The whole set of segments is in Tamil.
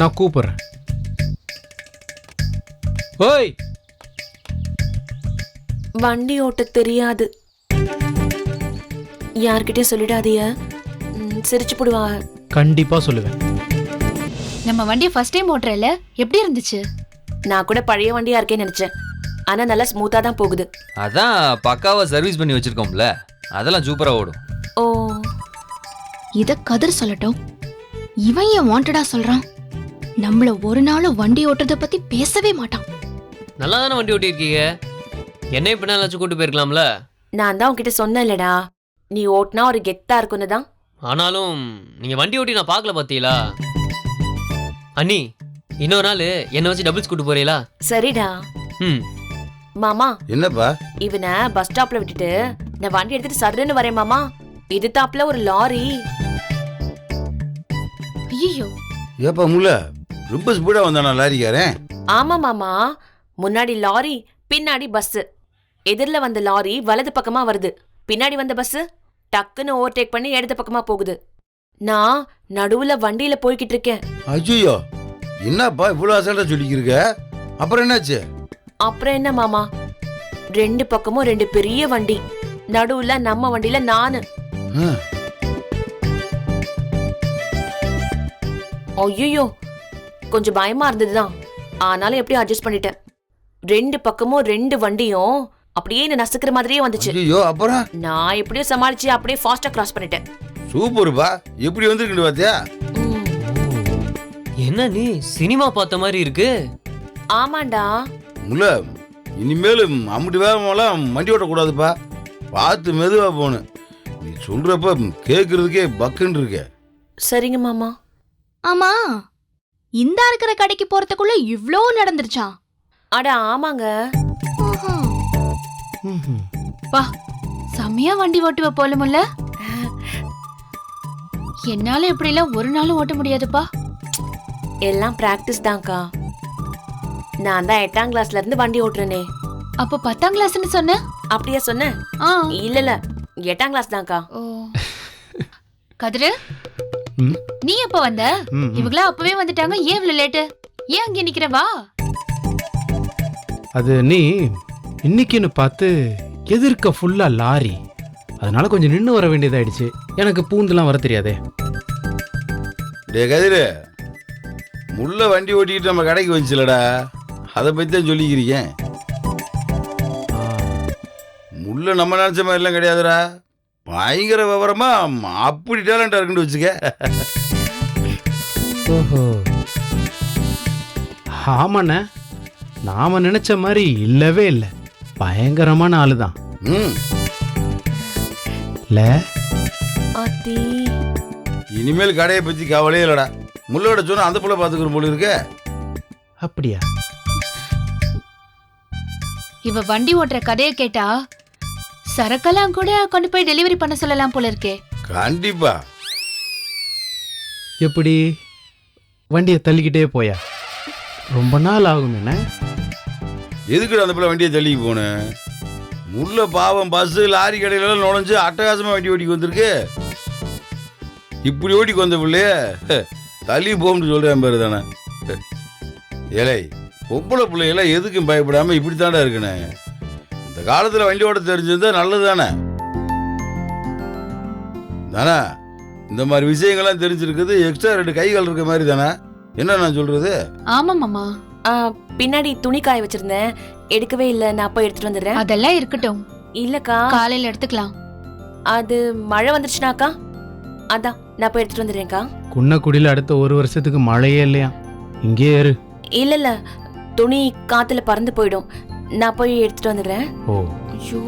நான் கூப்பிடுறேன். ஓய், வண்டி ஓட்ட தெரியாது, யார்கிட்டயும் சொல்லிடாதீய, சிரிச்சு போடுவா. கண்டிப்பா சொல்லுவேன். நம்ம வண்டியை ஃபர்ஸ்ட் டைம் ஓட்டுறல, எப்படி இருந்துச்சு? நான் கூட பழைய வண்டியா இருக்கேன்னு நினைச்சேன், ஆனா நல்லா ஸ்மூத்தா தான் போகுது. அதான் பக்காவா சர்வீஸ் பண்ணி வச்சிருக்கோம்ல, அதெல்லாம் சூப்பரா ஓடும். ஓ, இத கதிர் சொல்லட்டும். இவன் ஏன் வாண்டடா சொல்றான்? நம்மள ஒரு நாளும் வண்டி ஓட்டுறத பத்தி பேசவே மாட்டான். நல்லா தானே வண்டி ஓட்டிருக்கீங்க, என்னை பின்னாலாச்சும் கூட்டு போயிருக்கலாம்ல. நான் தான் உன்கிட்ட சொன்னேன்லடா, நீ ஓட்டினா ஒரு கெத்தா இருக்குன்னு தான். ஆனாலும் நீங்க வண்டி ஓட்டி நான் பார்க்கல பாத்தீங்களா? அண்ணி, இன்னொரு நாள் என்னை வச்சு டபுள்ஸ் கூட்டு போறீங்களா? சரிடா. ம். மாமா, என்னப்பா? இவனை பஸ் ஸ்டாப்ல விட்டுட்டு நான் வண்டி எடுத்துட்டு சர்றன்னு வரேன் மாமா. இது தாப்புல ஒரு லாரி. ஐயோ, ஏப்பா முல்ல, ரொம்ப ஸ்பீடா வந்தானா லாரிக்காரன்? ஆமா மாமா, முன்னாடி லாரி, பின்னாடி பஸ். எதிரில் வந்த லாரி வலது பக்கமா வருது, பின்னாடி வந்த பஸ் டக்குன்னு ஓவர்டேக் பண்ணி இடது பக்கமா போகுது. நான் நடுவுல வண்டியில போய்கிட்டு இருக்கேன். ஐயோ, என்னப்பா இவ்வளவு அசால்ட்டா சொல்லிக்கிருக்க? அப்புறம் என்னாச்சு? அப்புறம் என்ன மாமா, ரெண்டு பக்கமும் ரெண்டு பெரிய வண்டி, நடுவுல நம்ம வண்டியில நானு. ஐயோ, கொஞ்சம் பயமா இருந்ததுதான், ஆனாலும் எப்படியும் அட்ஜஸ்ட் பண்ணிட்டேன். ரெண்டு பக்கமும் ரெண்டு வண்டியும் அப்படியே என்ன நசுக்கிற மாதிரியே வந்துச்சு. ஐயோ, அப்புறம் நான் எப்படியோ சமாளிச்சு அப்படியே ஃபாஸ்டா கிராஸ் பண்ணிட்டேன். சூப்பர்ப்பா, எப்படி வந்திருக்கு பாத்தியா? என்ன நீ சினிமா பார்த்த மாதிரி இருக்கு. ஆமாண்டா. முல்ல, இனிமேல் அம்முட்டு வேகமெல்லாம் வண்டி ஓட்டக்கூடாதுப்பா, பார்த்து மெதுவா போகணும். நீ சொல்றப்ப கேட்கறதுக்கே பக்குன்னு இருக்க. சரிங்க மாமா. ஆமா, இந்த இருக்கிற கடைக்கு போறதுக்குள்ள இவ்ளோ நடந்துருச்சா? அட ஆமாங்க. பா, செமையா வண்டி ஓட்டுவ போலுமுல்ல. என்னால இப்படி எல்லாம் ஒரு நாளும் ஓட்ட முடியாதுப்பா. எல்லாம் பிராக்டிஸ் தான்க்கா. நான் தான் 8ஆம் கிளாஸ்ல இருந்து வண்டி ஓட்டுறேனே. அப்ப 10ஆம் கிளாஸ்னு சொன்ன? அப்படியே சொன்னேன்? இல்ல 8ஆம் கிளாஸ் தான்க்கா. ஓ, கதிரு, நீ எப்ப வந்த? இவங்களா அப்பவே வந்துட்டாங்க, ஏன் இவ்வளவு லேட்டு? ஏன் அங்கே நிக்கிற? வா. அது நீ இன்னைக்குன்னு பார்த்து எதிர்க்க ஃபுல்லா லாரி, அதனால கொஞ்சம் நின்று வர வேண்டியதாயிடுச்சு. எனக்கு பூந்துலாம் வர தெரியாதே. டே கதிரு, முல்ல வண்டி ஓட்டிக்கிட்டு நம்ம கடைக்கு வந்துச்சுலடா, அதை பற்றி தான் சொல்லிக்கிறீங்க. முல்ல நம்ம நினச்ச மாதிரிலாம் கிடையாதுடா, பயங்கர விவரமா அப்படி டேலண்டா இருக்குன்னு வச்சுக்க. ஓஹோ, ஆமாண்ணே, நாம நினைச்ச மாதிரி இல்லவே இல்லை, பயங்கரமான ஆளுதான். இல்ல அத்தி, இனிமேல் கடையை பற்றி கவலையே இல்லடா, முள்ளோட சொன்ன அந்த புள்ள பார்த்துக்கிற போல இருக்க. அப்படியா? இவ வண்டி ஓட்டுற கதையை கேட்டா சரக்கெல்லாம் கூட கொண்டு போய் டெலிவரி பண்ண சொல்லலாம் போல இருக்கே. கண்டிப்பா. எப்படி வண்டியை தள்ளிக்கிட்டே போயா? ரொம்ப நாள் ஆகும். என்ன எதுக்குடா அந்த பிள்ளை வண்டியை தள்ளிக்கு போனேன்? முள்ள பாவம் பஸ் லாரி கடையில நுழைஞ்சு அட்டகாசமா வண்டி ஓட்டிக்கு வந்திருக்கு. இப்படி ஓட்டிக்கு வந்த பிள்ளைய தள்ளி போகும்னு சொல்றேன் பேரு தானே. ஏலை, பொம்பளை பிள்ளைகளாம் எதுக்கும் பயப்படாம இப்படித்தாண்டா இருக்குண்ணே. இந்த காலத்துல வண்டி ஓட்ட தெரிஞ்சிருந்தா நல்லது தானே. தானே இந்த மாதிரி விஷயங்கள்லாம் தெரிஞ்சிருக்குது, எக்ஸ்ட்ரா 2 கைகள் இருக்க மாதிரி தானே. என்ன நான் சொல்றது? ஆமா மாமா. பின்னாடி துணி காய வச்சிருந்தேன், எடுக்கவே இல்ல, நான் போய் எடுத்துட்டு வந்துடுறேன். அதெல்லாம் இருக்கட்டும். இல்லக்கா, காலையில எடுத்துக்கலாம். அது மழை வந்துருச்சுனாக்கா, அதான் நான் போய் எடுத்துட்டு வந்துடுறேன்க்கா. குன்னக்குடியில அடுத்த 1 வருஷத்துக்கு மழையே இல்லையா? இங்கே ஏறு. இல்ல துணி காத்துல பறந்து போயிடும், நான் போய் எடுத்துட்டு வந்துடுறேன். ஓ, ஐயோ,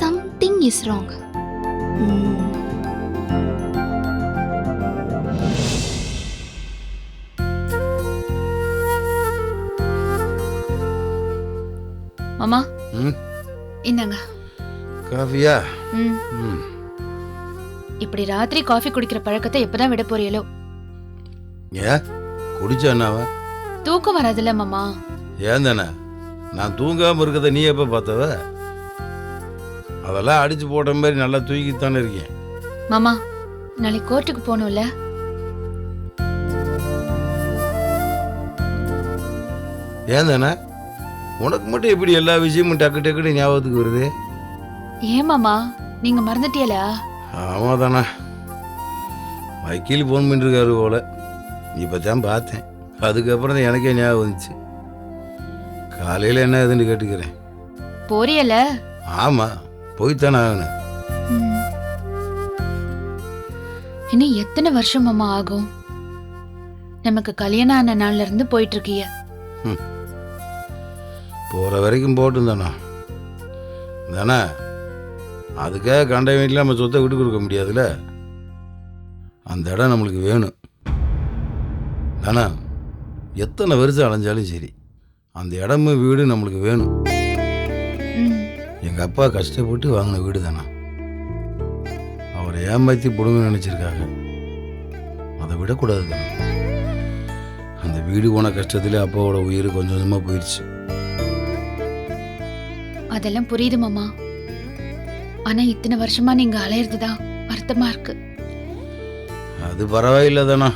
சம்திங் இஸ் ராங். மாமா, இந்தாங்க காஃபியா? இப்படி ராத்திரி காஃபி குடிக்கிற பழக்கத்தை எப்பதான் விட போறீங்களோ? ஏன் குடிச்சா என்னவா? தூக்கம் வராதுல்ல மாமா? ஏன் தானே, நான் தூங்காம இருக்கத நீ எப்ப பார்த்தவ? அதெல்லாம் அடிச்சு போட்ட மாதிரி நல்லா தூக்கித்தானே இருக்கேன். மாமா நாளைக்கு கோர்ட்டுக்கு போகணும்ல? ஏன் தானே உனக்கு மட்டும் எப்படி எல்லா விஷயமும் டக்கு டக்குன்னு ஞாபகத்துக்கு வருது? ஏன் மாமா நீங்க மறந்துட்டியலா? ஆமாம் தானே, வக்கீல் ஃபோன் பண்ணிருக்காரு போல. இப்போ தான் பார்த்தேன். அதுக்கப்புறம் தான் எனக்கே ஞாபகம் வந்துச்சு. காலையில் என்ன ஏதுன்னு கேட்டுக்கிறேன். போறியல? ஆமாம், போய்த்தானே ஆகணும். இன்னும் எத்தனை வருஷம் மாமா ஆகும்? நமக்கு கல்யாணம் ஆன நாள்ல இருந்து போயிட்டு இருக்கிய. போகிற வரைக்கும் போட்டும் தானே. தானே அதுக்காக கண்ட வீட்டில் நம்ம சொத்தை விட்டு கொடுக்க முடியாதுல்ல. அந்த இடம் நம்மளுக்கு வேணும் தானே. எத்தனை வருஷம் அலைஞ்சாலும் சரி அந்த இடமும் வீடு நம்மளுக்கு வேணும். எங்கள் அப்பா கஷ்டப்பட்டு வாங்கின வீடு தானே. அவரை ஏமாற்றி பிடுங்க நினச்சிருக்காங்க. அதை விடக்கூடாது தானே. அந்த வீடு போன கஷ்டத்தில் அப்பாவோட உயிர் கொஞ்சம் கொஞ்சமாக போயிடுச்சு. அதெல்லாம் புரியுது மாமா. ஆனா இத்தனை வருஷமா நீங்க அலையிறதுதான் வருத்தமா இருக்கு. அது பரவாயில்ல தானே.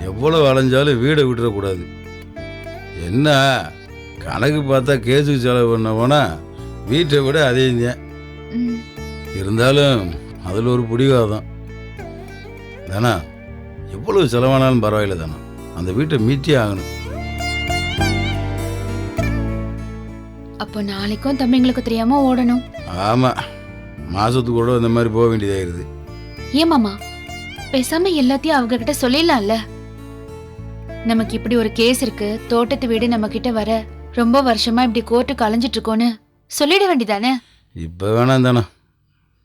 எவ்வளவு அலைஞ்சாலும் வீடை விட்டுறக்கூடாது. என்ன கணக்கு பார்த்தா கேஸுக்கு செலவு பண்ண வீட்டை விட அதிகம். இருந்தாலும் அதில் ஒரு பிடிவாதம் தானே. எவ்வளவு செலவானாலும் பரவாயில்ல தானே. அந்த வீட்டை மீட்டே ஆகணும். அப்போ நாளைக்கும் தம்பிங்களுக்கு தெரியாம ஓடணும். ஆமாம், மாதத்துக்கு கூட இந்த மாதிரி போக வேண்டியதாயிருது. ஏன் மாமா பேசாம எல்லாத்தையும் அவங்க கிட்ட சொல்லிடலாம்ல? நமக்கு இப்படி ஒரு கேஸ் இருக்கு, தோட்டத்து வீடு நம்ம கிட்ட வர ரொம்ப வருஷமா இப்படி கோர்ட்டுக்கு அலைஞ்சிட்டு இருக்கோன்னு சொல்லிட வேண்டியதானே? இப்போ வேணாம் தானே.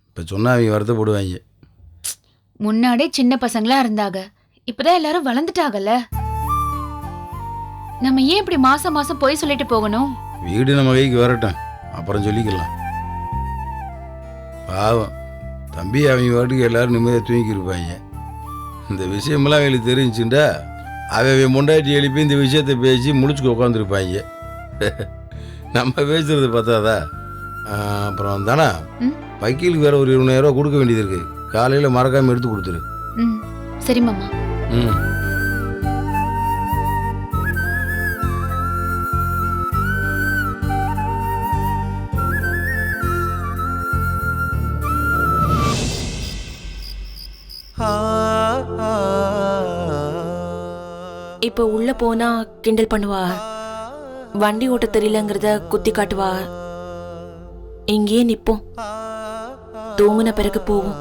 இப்போ சொன்னா அவங்க வருத்தப்படுவாங்க. முன்னாடி சின்ன பசங்களா இருந்தாங்க, இப்பதான் எல்லாரும் வளர்ந்துட்டாங்கல்ல. நம்ம ஏன் இப்படி மாசம் மாசம் போய் சொல்லிட்டு போகணும்? வீடு நம்ம கைக்கு வரட்டும், அப்புறம் சொல்லிக்கலாம். பாவம் தம்பி அவங்க வாட்டுக்கு எல்லாரும் நிம்மதியாக தூங்கி இருப்பாங்க. இந்த விஷயமெல்லாம் அவங்களுக்கு தெரிஞ்சுட்டா அவன் முண்டாட்டி எழுப்பி இந்த விஷயத்தை பேசி முடிச்சுக்க உட்காந்துருப்பாங்க. நம்ம பேசுறது பார்த்தாதா. அப்புறம் தானே வக்கீலுக்கு வேற ஒரு 20,000 ரூபா கொடுக்க வேண்டியது இருக்கு. காலையில் மறக்காமல் எடுத்து கொடுத்துரு. சரி மாமா. இப்ப உள்ள போனா கிண்டல் பண்ணுவா, வண்டி ஓட்ட தெரியலங்கிறத குத்தி காட்டுவா. இங்கேயே நிப்போம், தூங்குன பிறகு போவோம்.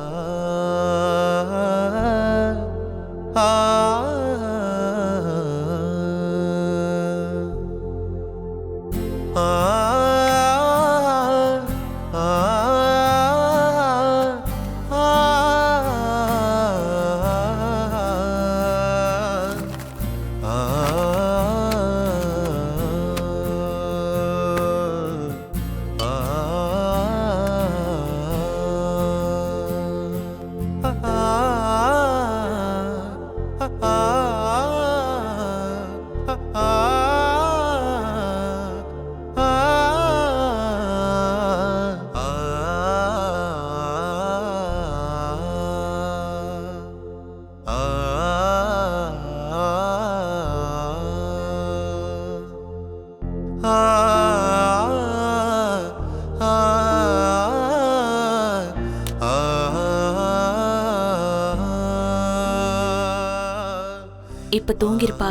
இப்ப தூங்கிருப்பா,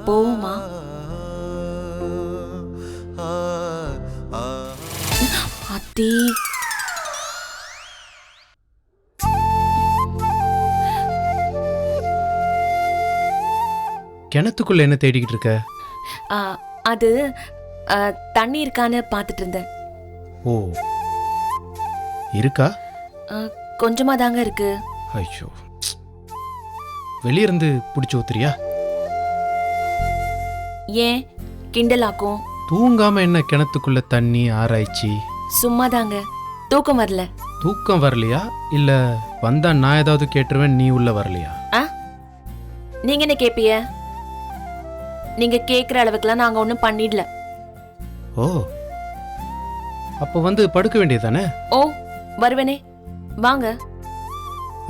போவோமா? அத்தி கிணத்துக்குள்ள என்ன தேடிக்கிட்டு இருக்க? அது தண்ணி இருக்கான்னு பாத்துட்டு இருந்தேன். ஓ, இருக்கா? கொஞ்சமா தாங்க இருக்கு. ஐயோ, வெளியிருந்து பிடிச்சி ஊத்துறியா? ஏன் கிண்டலாக்கும்? தூங்காம என்ன கிணத்துக்குள்ள தண்ணி ஆராய்ச்சி? சும்மா தாங்க, தூக்கம் வரல. தூக்கம் வரலையா? இல்ல வந்தா நான் ஏதாவது கேட்டுருவேன், நீ உள்ள வரலையா? நீங்க என்ன கேப்பிய? நீங்க கேக்குற அளவுக்குலாம் நாங்க ஒண்ணும் பண்ணிடல. ஓ, அப்போ வந்து படுக்க வேண்டியதானே? ஓ வருவேனே, வாங்க.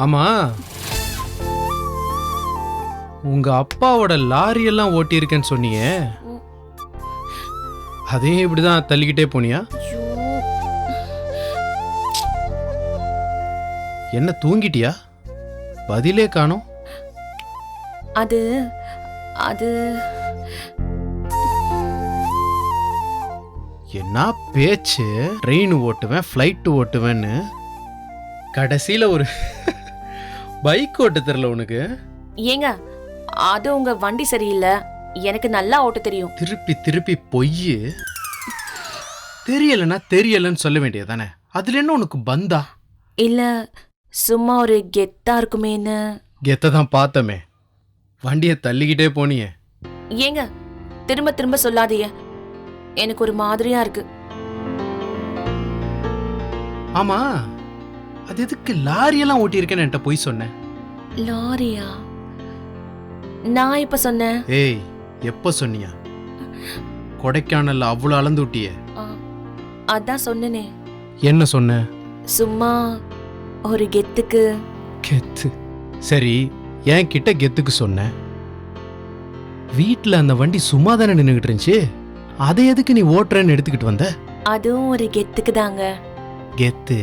ஆமா, உங்க அப்பாவோட லாரி எல்லாம் ஓட்டியிருக்கேன்னு சொன்னியே, அதையும் இப்படிதான் தள்ளிக்கிட்டே போனியா? ஐயோ, என்ன தூங்கிட்டியா? பதிலே காணோம். அது அது என்ன பேச்சு? ட்ரெயின் ஓட்டுவேன், ஃப்ளைட் ஓட்டுவேன்னு கடைசியில ஒரு பைக் ஓட்ட தெரியல உனக்கு? ஏங்க, அது உங்க வண்டி சரியில்லை, எனக்கு நல்லா ஓட்ட தெரியும். திருப்பி திருப்பி பொய். தெரியலன்னா தெரியலன்னு சொல்ல வேண்டியதானே? அதுல என்ன உனக்கு பந்தா? இல்ல, சும்மா ஒரு கெத்தா இருக்குமேன்னு. கெத்த தான் பார்த்தமே, வண்டியை தள்ளிக்கிட்டே போனியே. ஏங்க, திரும்ப திரும்ப சொல்லாதீங்க, எனக்கு ஒரு மாதிரியா இருக்கு. ஆமா, அது எதுக்கு லாரியெல்லாம் ஓட்டியிருக்கேன்னு என்கிட்ட போய் சொன்னேன்? லாரியா? நான் இப்ப சொன்னேன். ஏய், எப்ப சொன்னியா? கொடைக்கானல்ல அவ்வளவு அளந்து விட்டியே. ஆ, அதான் சொன்னனே. என்ன சொன்ன? சும்மா ஒரு கெத்துக்கு. கெத்து? சரி, என் கிட்ட கெத்துக்கு சொன்ன. வீட்டுல அந்த வண்டி சும்மா தானே நின்னுகிட்டு இருந்துச்சு, அதை எதுக்கு நீ ஓட்டுறேன்னு எடுத்துக்கிட்டு வந்த? அதுவும் ஒரு கெத்துக்கு தாங்க. கெத்து?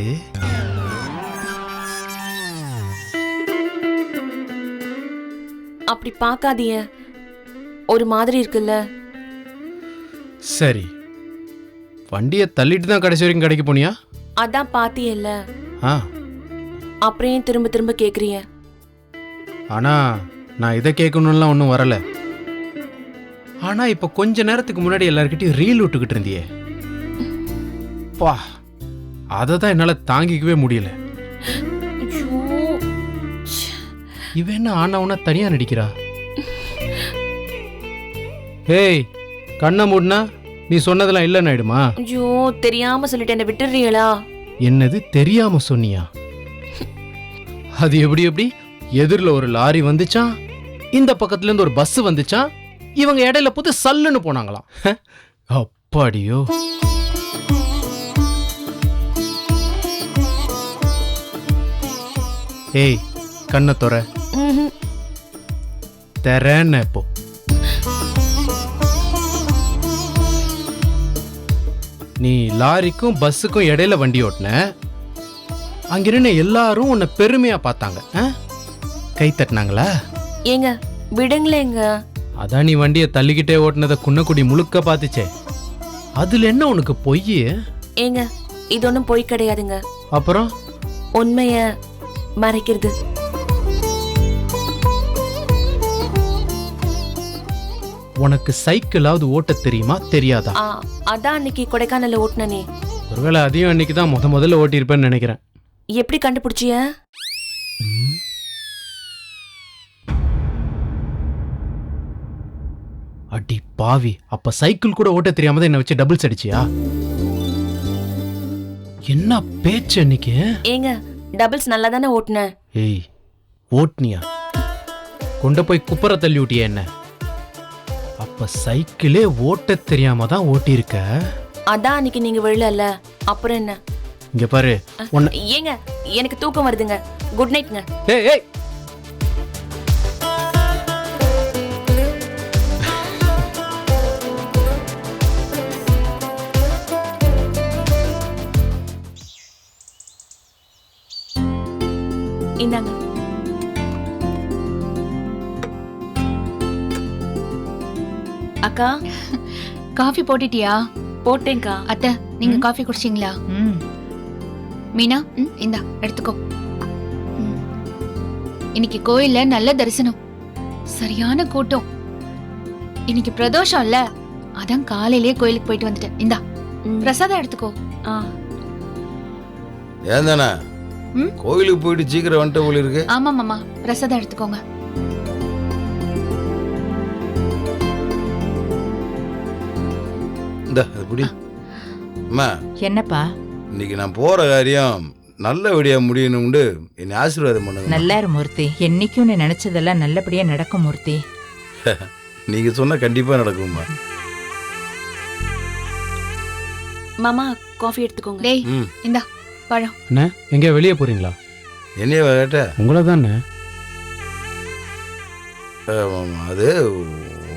அப்படி பார்க்காதீங்க, ஒரு மாதிரி இருக்குல்ல. சரி, வண்டியை தள்ளிட்டு தான் கடைசி வரைக்கும் கடைக்கு போனியா? அதான் பாத்தியல்ல, ஆ, அப்புறம் ஏன் திரும்ப திரும்ப கேக்குறீங்க? ஆனா நான் இதை கேட்கணும்லாம் ஒன்றும் வரல. ஆனா இப்ப கொஞ்ச நேரத்துக்கு முன்னாடி எல்லார்கிட்டயும் ரீல் விட்டுக்கிட்டு இருந்தியே, பா, அதை தான் என்னால தாங்கிக்கவே முடியல. ஐயோ, இவன் என்ன ஆனவனா தனியா நடிக்கிறா? ஏய், கண்ணை மூடுனா நீ சொன்னதெல்லாம் இல்லைன்னு ஆயிடுமா? ஐயோ, தெரியாம சொல்லிட்டு என்ன விட்டுறீங்களா? என்னது தெரியாம சொன்னியா? அது எப்படி எதிரில் ஒரு லாரி வந்துச்சான், இந்த பக்கத்துல இருந்து ஒரு பஸ் வந்துச்சான், இவங்க இடையில புது சல்லுன்னு போனாங்களாம். அப்பாடியோ. ஏய், கண்ணை தொற. ம்ஹும். தெரேன்னு இப்போ நீ லாரிக்கும் பஸ்ஸுக்கும் இடையில வண்டி ஓட்டின, அங்கிருந்த எல்லாரும் உன்னை பெருமையா பார்த்தாங்க, கை தட்டினாங்களா? ஏங்க விடுங்களேங்க. அதான் நீ வண்டியை தள்ளிக்கிட்டே ஓட்டுனதை குன்னக்குடி முழுக்க பார்த்துச்சே, அதுல என்ன உனக்கு பொய்? ஏங்க, இது ஒன்றும் பொய் கிடையாதுங்க. அப்புறம் உண்மைய மறைக்கிறது. உனக்கு சைக்கிளாவது ஓட்ட தெரியுமா தெரியாதா? அதான் அன்னைக்கு கொடைக்கானல்ல ஓட்டுனனே. ஒருவேளை அதையும் அன்னைக்கு தான் முதல்ல ஓட்டியிருப்பேன்னு நினைக்கிறேன். எப்படி கண்டுபிடிச்சிய? அடி பாவி, அப்ப சைக்கிள் கூட ஓட்ட தெரியாம தான் என்ன வச்சு டபுள்ஸ் அடிச்சியா? என்ன பேச்சு அன்னைக்கு? ஏங்க, டபுள்ஸ் நல்லா தானே ஓட்டுனேன். ஏய், ஓட்னியா? கொண்டு போய் குப்பரை தள்ளி விட்டியா என்ன? அப்ப சைக்கிளே ஓட்ட தெரியாம தான் ஓட்டியிருக்க. அதான் அன்னைக்கு நீங்க விழல, அப்புறம் என்ன? இங்க பாரு உன்னை. ஏங்க, எனக்கு தூக்கம் வருதுங்க. குட் நைட்ங்க. ஏய் ஏய், இந்தாங்க. அக்கா, காஃபி போட்டுட்டியா? போட்டேன்க்கா. அத்தை, நீங்க காஃபி குடிச்சிங்களா? மீனா, இந்தா எடுத்துக்கோ. இன்னைக்கு கோயில்ல நல்ல தரிசனம், சரியான கூட்டம். இன்னைக்கு பிரதோஷம் இல்ல, அதான் காலையிலேயே கோயிலுக்கு போயிட்டு வந்துட்டேன். இந்தா பிரசாதம் எடுத்துக்கோ. ஏன் தானே கோயிலுக்கு போயிட்டு சீக்கிரம் வந்துட்ட போல இருக்கு. ஆமா மாமா, பிரசாதம் எடுத்துக்கோங்க. இந்த புடி அம்மா. என்னப்பா? இன்னைக்கு நான் போற காரியம் நல்லபடியா முடியணும்னு என்னை ஆசீர்வாதம் பண்ணுங்க. நல்லா இரு மூர்த்தி, என்னைக்கும் நீ நினைச்சதெல்லாம் நல்லபடியா நடக்கும் மூர்த்தி. நீங்க சொன்னா கண்டிப்பா நடக்கும்மா. மாமா, காஃபி எடுத்துக்கோங்க. டேய் ம் இந்தா பழம். அண்ணே எங்கேயா வெளியே போறீங்களா? என்னைய கேட்ட உங்களை தானே. அது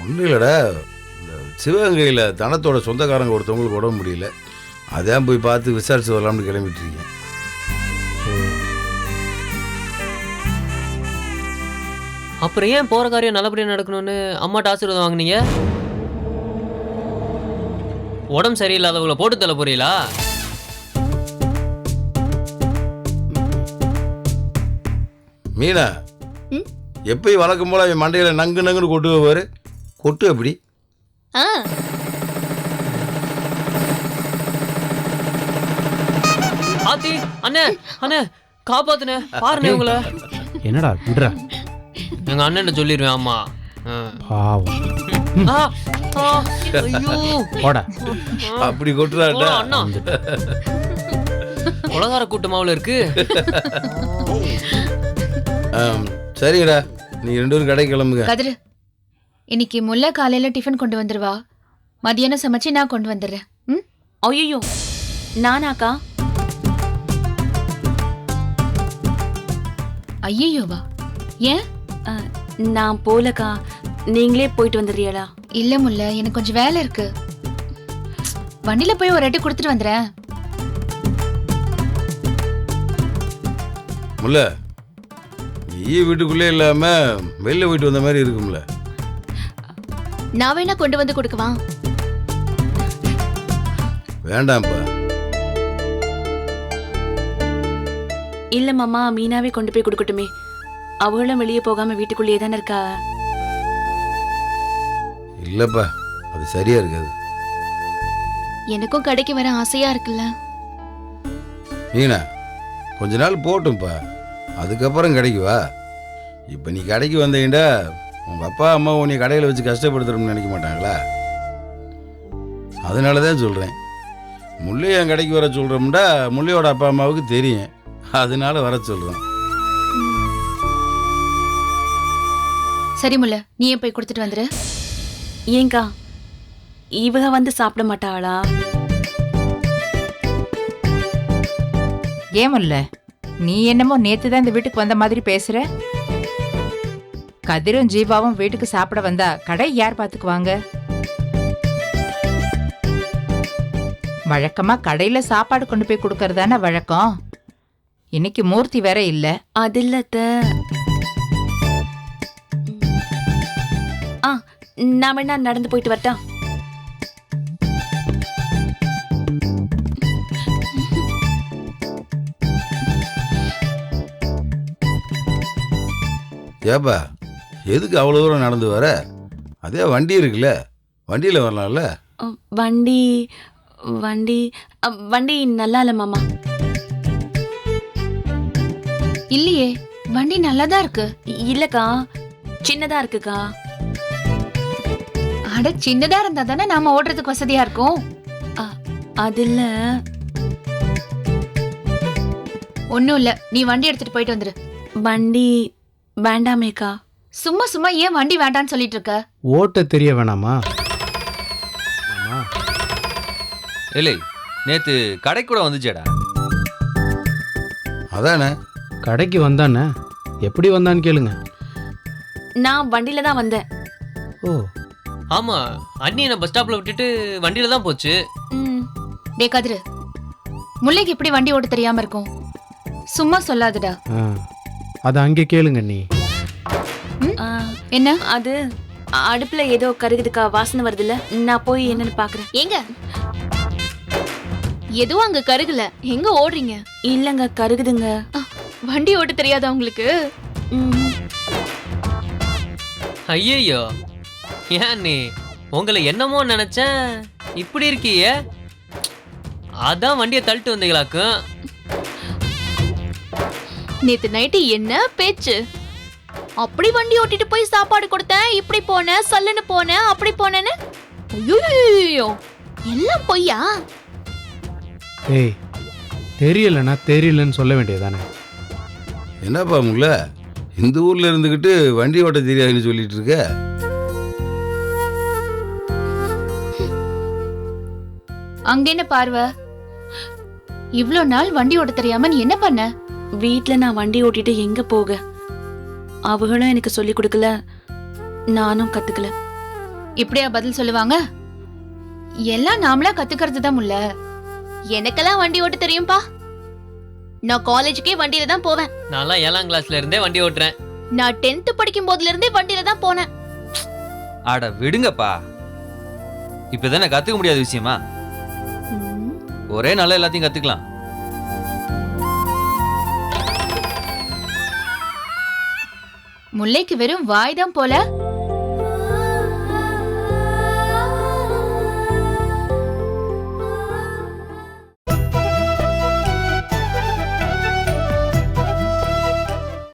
ஒன்றும் இல்லைடா, இந்த சிவகங்கையில் தனத்தோட சொந்தக்காரங்க ஒருத்தவங்களுக்கு உடம்பு முடியல, அதான் போய் பார்த்து விசாரிச்சு வரலாம்னு கிளம்பிட்டு இருக்கேன். அப்புறம் ஏன் போற காரியம் நல்லபடியா நடக்கணும்னு அம்மாட்ட ஆசீர்வாதம் வாங்குனீங்க? உடம்பு சரியில்லாதவங்கள போட்டு தள்ள போறீங்களா? மீனா, எப்பயும் வழக்கம் போல அவன் மண்டையில் நங்கு நங்குன்னு கொட்டுவாரு, கொட்டு எப்படி? ஆத்தி அண்ணே அண்ணே காப்பாத்துனே பாருண்ணே உங்களை. என்னடா விடுறா. எங்க அண்ணன் சொல்லிடுவேன். ஆமா. பாவம். ஆ, ஆ, ஐயோ. போடா. அப்படி கொட்டுறாட்டா? ஓ, அண்ணா உலகார கூட்டமாவில் இருக்கு. சரிங்கடா, நீ 2 பேரும் கடைக்கு கிளம்புங்க. கதிரு, இன்னைக்கு முல்லை காலையில டிஃபன் கொண்டு வந்துருவா, மதியானம் சமைச்சு நான் கொண்டு வந்துடுறேன். ம். ஐயோ, நானாக்கா? ஐயோவா? ஏன்? நான் போலக்கா, நீங்களே போயிட்டு வந்துடுறீங்களா? இல்ல முல்லை, எனக்கு கொஞ்சம் வேலை இருக்கு. வண்டியில போய் ஒரு அடி கொடுத்துட்டு வந்துடுறேன். முல்ல, நீ வீட்டுக்குள்ளே இல்லாம வெளில போயிட்டு வந்த மாதிரி இருக்கும்ல. நான் வேணா கொண்டு வந்து கொடுக்கவா? வேண்டாம்ப்பா. இல்ல மாமா, மீனாவே கொண்டு போய் கொடுக்கட்டுமே. அவளும் வெளியே போகாம வீட்டுக்குள்ளேயே தானே இருக்கா. இல்லப்பா, அது சரியா இருக்காது. எனக்கும் கடைக்கு வர ஆசையா இருக்குல்ல. மீனா, கொஞ்ச நாள் போட்டும்ப்பா, அதுக்கப்புறம் கடைக்கு வா. இப்போ நீ கடைக்கு வந்தீங்கடா உங்கள் அப்பா அம்மா உன்னை கடையில் வச்சு கஷ்டப்படுத்துறோம்னு நினைக்க மாட்டாங்களா? அதனால தான் சொல்கிறேன். முல்லை என் கடைக்கு வர சொல்கிறோம்டா, முல்லையோட அப்பா அம்மாவுக்கு தெரியும், அதனால வர சொல்கிறோம். சரி முல்லை, நீயே போய் கொடுத்துட்டு வந்துரு. ஏங்கா, இவங்க வந்து சாப்பிட மாட்டாளா? ஏமுல்ல, நீ என்னமோ நேத்து தான் இந்த வீட்டுக்கு வந்த மாதிரி பேசுற. கதிரும் ஜீவாவும் வீட்டுக்கு சாப்பிட வந்தா கடை யார் பாத்துக்குவாங்க? வழக்கமா கடையில சாப்பாடு கொண்டு போய் கொடுக்கறதான வழக்கம். இன்னைக்கு மூர்த்தி வேற இல்ல. அது இல்லத்த. நான் வேணா நடந்து போயிட்டு வரட்டா? ஏப்பா, எதுக்கு அவ்வளோ தூரம் நடந்து வர? அதே வண்டி இருக்குல்ல, வண்டியில் வரலாம்ல. வண்டி வண்டி வண்டி நல்லா இல்ல மாமா. இல்லையே, வண்டி நல்லாதான் இருக்கு. இல்லக்கா, சின்னதா இருக்குக்கா. அட, சின்னதா இருந்தா தானே நாம ஓடுறதுக்கு வசதியா இருக்கும். அது இல்ல. ஒண்ணும் இல்ல, நீ வண்டி எடுத்துட்டு போயிட்டு வந்துரு. வண்டி வேண்டாமேக்கா. சும்மா சும்மா ஏன் வண்டி வேண்டான்னு சொல்லிட்டு இருக்க? ஓட்ட தெரிய வேணாமா? ஆமா. இல்லை, நேத்து கடை கூட வந்துச்சேடா. அதானே கடைக்கு வந்தானே, எப்படி வந்தான்னு கேளுங்க. நான் வண்டியில தான் வந்தேன். ஓ, ஆமா, அண்ணி என்ன பஸ் ஸ்டாப்ல விட்டுட்டு வண்டியில தான் போச்சு. டே கதிரு, முல்லைக்கு எப்படி வண்டி ஓட்ட தெரியாம இருக்கும்? சும்மா சொல்லாதடா. அது அங்கே கேளுங்க. நீ என்ன? அது அடுப்புல ஏதோ கருகுதுக்கா, வாசனை வருதுல்ல. நான் போய் என்னன்னு பாக்குறேன். ஏங்க, எதுவும் அங்க கருகல, எங்க ஓடுறீங்க? இல்லங்க, கருகுதுங்க. வண்டி ஓட்ட தெரியாதா உங்களுக்கு? ஐயோ, ஏன் நீ உங்களை என்னமோ நினைச்சேன், இப்படி இருக்கீங்க. அதான் வண்டியை தள்ளிட்டு வந்தீங்களாக்கும். நேத்து நைட்டு என்ன பேச்சு? அப்படி வண்டி ஓட்டிட்டு போய் சாப்பாடு கொடுத்தேன், இப்படி போனேன், சல்லுன்னு போனேன், அப்படி போனேன்னு. ஐயோ, எல்லாம் பொய்யா? ஏய், தெரியலன்னா தெரியலன்னு சொல்ல வேண்டியதானே. என்னப்பா முல்ல, இந்த ஊர்ல இருந்துக்கிட்டு வண்டி ஓட்ட தெரியாதுன்னு சொல்லிட்டு இருக்க? அங்க என்ன பார்வை? இவ்ளோ நாள் வண்டி ஓட்ட தெரியாம நீ என்ன பண்ண? வீட்ல நான் வண்டி ஓட்டிட்டு எங்க போக? அவங்களும் எனக்கு சொல்லி கொடுக்கல, நானும் கத்துக்கல. இப்படியா பதில் சொல்லுவாங்க? எல்லாம் நாமளா கத்துக்கிறது தான் முல்ல. எனக்கெல்லாம் வண்டி ஓட்ட தெரியும்பா. நான் காலேஜுக்கே வண்டியில தான் போவேன். நான்லாம் 7ஆம் கிளாஸ்ல இருந்தே வண்டி ஓட்டுறேன். நான் 10th படிக்கும் போதுல இருந்தே வண்டியில தான் போனேன். அட விடுங்கப்பா. இப்பதானே கத்துக்க முடியாத விஷயமா? ஒரே நாள்ல எல்லாத்தையும் கத்துக்கலாம். முல்லைக்கு வெறும் வாய் தான் போல.